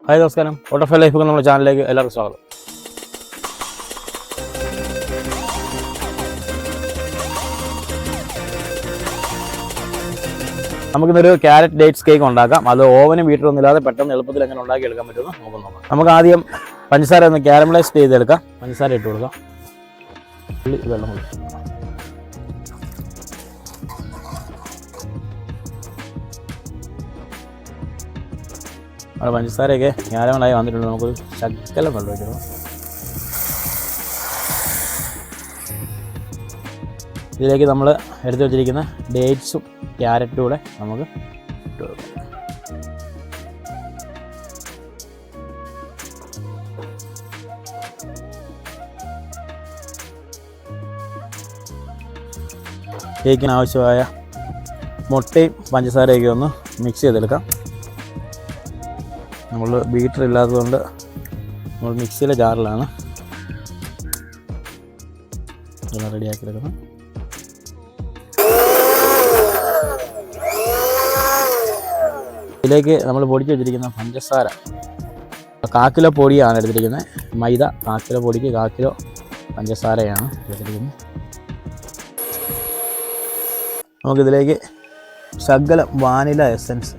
Hi നമസ്കാരം. ഓട്ടോഫൈ life നമ്മുടെ ചാനലിലേക്ക് എല്ലാവർക്കും സ്വാഗതം. നമുക്കിന്നൊരു ക്യാരറ്റ് ഡേറ്റ്സ് കേക്ക് ഉണ്ടാക്കാം. അത് ഓവനും ബീറ്ററൊന്നും ഇല്ലാതെ പെട്ടെന്ന് എളുപ്പത്തിൽ എങ്ങനെ ഉണ്ടാക്കി എടുക്കാൻ പറ്റുമെന്ന് നമുക്ക് നോക്കാം. നമുക്ക് ആദ്യം പഞ്ചസാര ഒന്ന് ക്യാരമലൈസ് ചെയ്തെടുക്കാം. പഞ്ചസാര ഇട്ട് കൊടുക്കാം. വെള്ളം കൊടുക്കാം. അവിടെ പഞ്ചസാരയൊക്കെ ക്യാരമലായി വന്നിട്ടുണ്ട്. നമുക്കൊരു ശകലം വെള്ളം ഒഴിക്കണം. ഇതിലേക്ക് നമ്മൾ എടുത്തു വെച്ചിരിക്കുന്ന ഡേറ്റ്സും ക്യാരറ്റും കൂടെ നമുക്ക് ഇട്ട് കൊടുക്കാം. കേക്കിന് ആവശ്യമായ മുട്ടയും പഞ്ചസാരയൊക്കെ ഒന്ന് മിക്സ് ചെയ്തെടുക്കാം. നമ്മൾ ബീറ്റർ ഇല്ലാത്തതുകൊണ്ട് നമ്മൾ മിക്സിയിലെ ജാറിലാണ് ഇതെല്ലാം റെഡിയാക്കി എടുക്കുന്നത്. ഇതിലേക്ക് നമ്മൾ പൊടിച്ച് വെച്ചിരിക്കുന്ന പഞ്ചസാര 1/4 കിലോ പൊടിയാണ് എടുത്തിരിക്കുന്നത്. മൈദ 1/4 കിലോ പൊടിക്ക് 1/4 കിലോ പഞ്ചസാരയാണ് എടുത്തിരിക്കുന്നത്. നമുക്കിതിലേക്ക് ശകലം വാനില എസൻസ്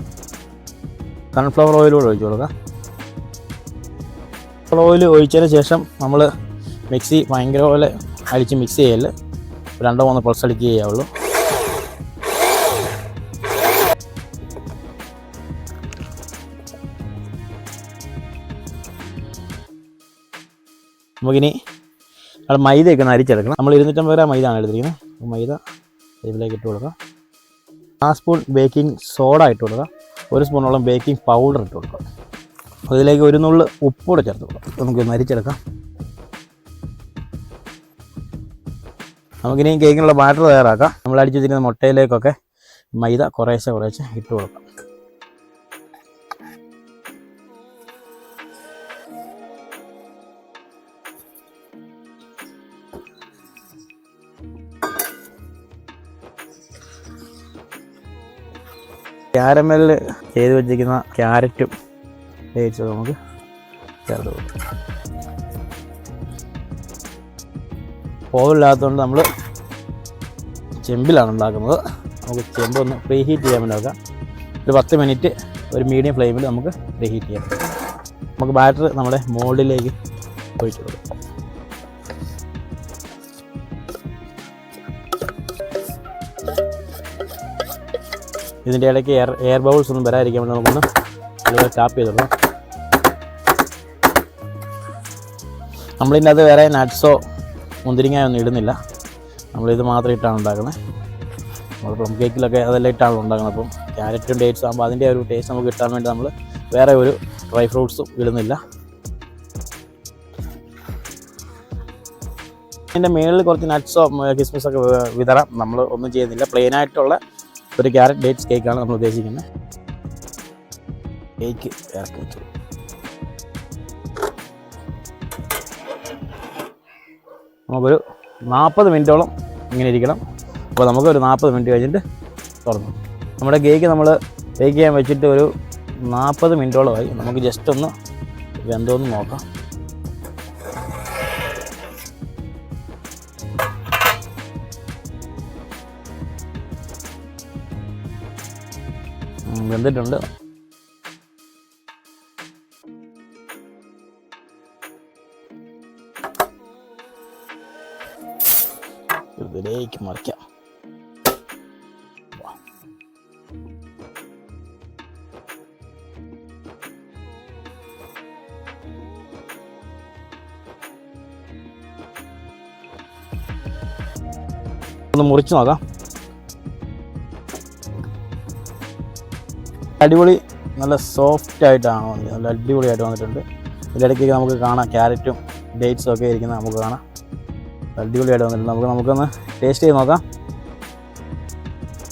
സൺഫ്ലവർ ഓയിലൂടെ ഒഴിച്ചു കൊടുക്കാം. സൺഫ്ലവർ ഓയിൽ ഒഴിച്ചതിന് ശേഷം നമ്മൾ മിക്സി ഭയങ്കര പോലെ അടിച്ച് മിക്സ് ചെയ്യല്. 2-3 പൾസ് അടിക്കുക ചെയ്യാവുള്ളൂ. നമുക്കിനി അവിടെ മൈദയൊക്കെ ഒന്ന് അരിച്ചെടുക്കണം. നമ്മൾ 250 ഗ്രാം മൈദ ആണ് എടുത്തിരിക്കുന്നത്. മൈദ ഇതിലേക്ക് ഇട്ട് കൊടുക്കാം. 1 സ്പൂൺ ബേക്കിംഗ് സോഡ ഇട്ട് കൊടുക്കാം. 1 സ്പൂണോളം ബേക്കിംഗ് പൗഡർ ഇട്ട് കൊടുക്കാം. അതിലേക്ക് 1 നുള്ള് ഉപ്പൂടെ ചേർത്ത് കൊടുക്കാം. നമുക്കൊന്ന് അരിച്ചെടുക്കാം. നമുക്കിനി കേക്കിനുള്ള ബാറ്റർ തയ്യാറാക്കാം. നമ്മൾ അടിച്ചു വെച്ചിരിക്കുന്ന മുട്ടയിലേക്കൊക്കെ മൈദ കുറേശ്ശെ ഇട്ട് കൊടുക്കാം. ക്യാരമൽ ചെയ്ത് വെച്ചിരിക്കുന്ന ക്യാരറ്റും ഡേറ്റ്സും നമുക്ക് ചേർത്ത് കൊടുക്കാം. ഓവനില്ലാത്തതുകൊണ്ട് നമ്മൾ ചെമ്പിലാണ് ഉണ്ടാക്കുന്നത്. നമുക്ക് ചെമ്പ് ഒന്ന് പ്രീ ഹീറ്റ് ചെയ്യാൻ വേണ്ടി നോക്കാം. ഒരു 10 മിനിറ്റ് ഒരു മീഡിയം ഫ്ലെയിമിൽ നമുക്ക് പ്രീ ഹീറ്റ് ചെയ്യാം. നമുക്ക് ബാറ്റർ നമ്മുടെ മോൾഡിലേക്ക് ഒഴിച്ചു കൊടുക്കാം. ഇതിൻ്റെ ഇടയ്ക്ക് എയർ ബബിൾസ് ഒന്നും വരാതിരിക്കാൻ വേണ്ടി നമുക്കൊന്ന് അതുപോലെ ടാപ്പ് ചെയ്ത് കൊടുക്കാം. നമ്മളിതിൻ്റെ അത് വേറെ നട്ട്സോ മുന്തിരിങ്ങയൊന്നും ഇടുന്നില്ല. നമ്മളിത് മാത്രം ഇട്ടാണ് ഉണ്ടാക്കുന്നത്. നമ്മൾ പ്ലം കേക്കിലൊക്കെ അതെല്ലാം ഇട്ടാണ് ഉണ്ടാക്കുന്നത്. അപ്പം ക്യാരറ്റും ഡേറ്റ്സും ആകുമ്പോൾ അതിൻ്റെ ഒരു ടേസ്റ്റ് നമുക്ക് കിട്ടാൻ വേണ്ടി നമ്മൾ വേറെ ഒരു ഡ്രൈ ഫ്രൂട്ട്സും ഇടുന്നില്ല. ഇതിൻ്റെ മുകളിൽ കുറച്ച് നട്ട്സോ കിസ്മിസൊക്കെ വിതറാം. നമ്മൾ ഒന്നും ചെയ്യുന്നില്ല. പ്ലെയിനായിട്ടുള്ള ഒരു ക്യാരറ്റ് ഡേറ്റ്സ് കേക്കാണ് നമ്മൾ ഉദ്ദേശിക്കുന്നത്. കേക്ക് ഇറക്കി വെച്ചു. നമുക്കൊരു 40 മിനിറ്റോളം ഇങ്ങനെ ഇരിക്കണം. അപ്പോൾ നമുക്കൊരു 40 മിനിറ്റ് കഴിഞ്ഞിട്ട് തുറന്നു. നമ്മുടെ കേക്ക് നമ്മൾ ബേക്ക് ചെയ്യാൻ വെച്ചിട്ട് ഒരു 40 മിനിറ്റോളമായി. നമുക്ക് ജസ്റ്റ് ഒന്ന് വെന്തോന്ന് നോക്കാം. വെന്തിട്ടുണ്ട്. ഇതിലേക്ക് മറിക്കാം. ഒന്ന് മുറിച്ച് നോക്കാം. അടിപൊളി നല്ല സോഫ്റ്റ് ആയിട്ടാണ് വന്നത്. നല്ല അടിപൊളിയായിട്ട് വന്നിട്ടുണ്ട്. ഇതിലിടയ്ക്ക് നമുക്ക് കാണാം ക്യാരറ്റും ഡേറ്റ്സും ഒക്കെ ഇരിക്കുന്നത് നമുക്ക് കാണാം. അടിപൊളിയായിട്ട് വന്നിട്ടുണ്ട്. നമുക്കൊന്ന് ടേസ്റ്റ് ചെയ്ത് നോക്കാം.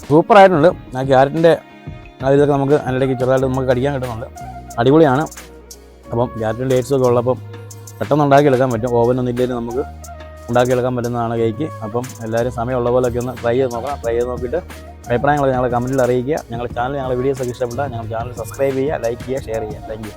സൂപ്പറായിട്ടുണ്ട്. ആ ക്യാരറ്റിൻ്റെ ഇതൊക്കെ നമുക്ക് അതിനിടയ്ക്ക് ചെറുതായിട്ട് നമുക്ക് കടിക്കാൻ കിട്ടുന്നുണ്ട്. അടിപൊളിയാണ്. അപ്പം ക്യാരറ്റും ഡേറ്റ്സും ഒക്കെ ഉള്ളപ്പം പെട്ടെന്ന് ഉണ്ടാക്കിയെടുക്കാൻ പറ്റും. ഓവനൊന്നും ഇല്ലെങ്കിൽ നമുക്ക് ഉണ്ടാക്കിയെടുക്കാൻ പറ്റുന്നതാണ് കേക്ക്. അപ്പം എല്ലാവരും സമയമുള്ള പോലെയൊക്കെ ഒന്ന് ട്രൈ ചെയ്ത് നോക്കണം. ട്രൈ ചെയ്ത് നോക്കിയിട്ട് അഭിപ്രായങ്ങൾ ഞങ്ങളെ കമൻറ്റിൽ അറിയിക്കുക. ഞങ്ങളുടെ ചാനൽ, ഞങ്ങളുടെ വീഡിയോസൊക്കെ ഇഷ്ടപ്പെട്ടാൽ ഞങ്ങളുടെ ചാനൽ സബ്സ്ക്രൈബ് ചെയ്യുക, ലൈക്ക് ചെയ്യുക, ഷെയർ ചെയ്യുക. Thank you.